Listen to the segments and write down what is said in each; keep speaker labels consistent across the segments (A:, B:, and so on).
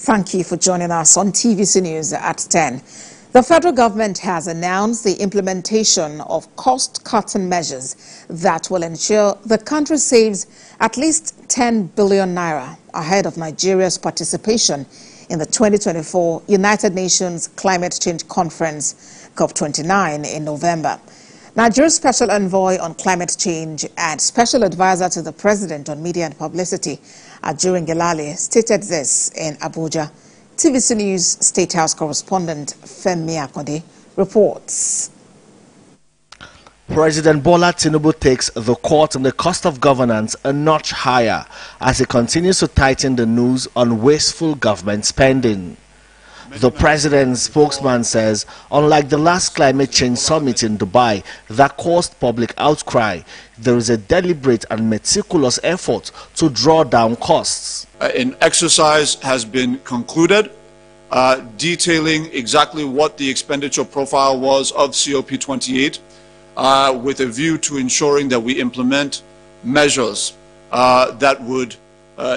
A: Thank you for joining us on TVC News at 10. The federal government has announced the implementation of cost-cutting measures that will ensure the country saves at least 10 billion naira ahead of Nigeria's participation in the 2024 United Nations Climate Change Conference, COP29, in November. Nigeria's Special Envoy on Climate Change and Special Advisor to the President on Media and Publicity, Ajurin Gelale, stated this in Abuja. TVC News State House correspondent Femi Akonde reports.
B: President Bola Tinubu takes the court on the cost of governance a notch higher as he continues to tighten the noose on wasteful government spending. The president's spokesman says, unlike the last climate change summit in Dubai that caused public outcry, there is a deliberate and meticulous effort to draw down costs.
C: An exercise has been concluded detailing exactly what the expenditure profile was of COP28 with a view to ensuring that we implement measures that would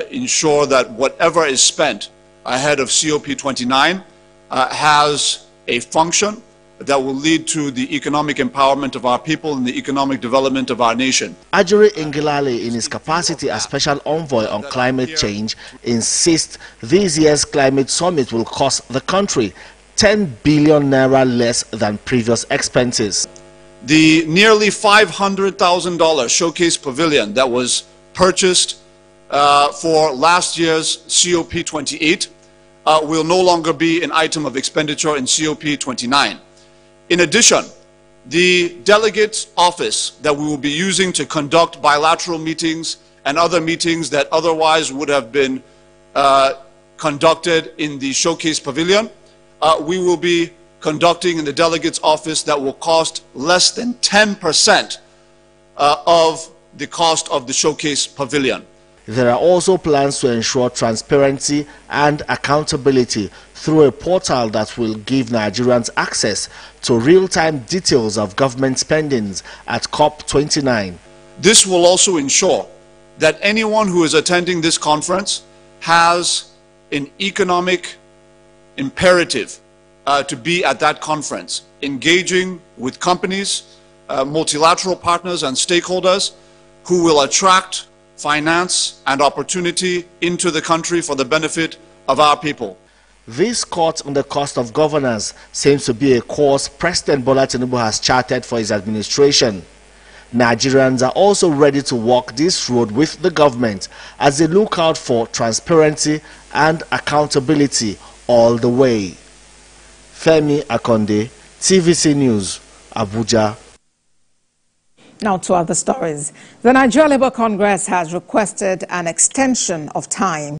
C: ensure that whatever is spent ahead of COP29 has a function that will lead to the economic empowerment of our people and the economic development of our nation.
B: Ajurin Gelale, in his capacity as Special Envoy on Climate Change, insists this year's climate summit will cost the country 10 billion naira less than previous expenses.
C: The nearly $500,000 showcase pavilion that was purchased for last year's COP28 will no longer be an item of expenditure in COP29. In addition, the Delegates office that we will be using to conduct bilateral meetings and other meetings that otherwise would have been conducted in the showcase pavilion, we will be conducting in the Delegates office that will cost less than 10% of the cost of the showcase pavilion.
B: There are also plans to ensure transparency and accountability through a portal that will give Nigerians access to real-time details of government spendings at COP29.
C: This will also ensure that anyone who is attending this conference has an economic imperative to be at that conference, engaging with companies, multilateral partners and stakeholders who will attract finance and opportunity into the country for the benefit of our people.
B: This court on the cost of governance seems to be a course President Bola Tinubu has charted for his administration. Nigerians are also ready to walk this road with the government as they look out for transparency and accountability all the way. Femi Akonde, TVC News, Abuja.
A: Now to other stories. The Nigeria Labour Congress has requested an extension of time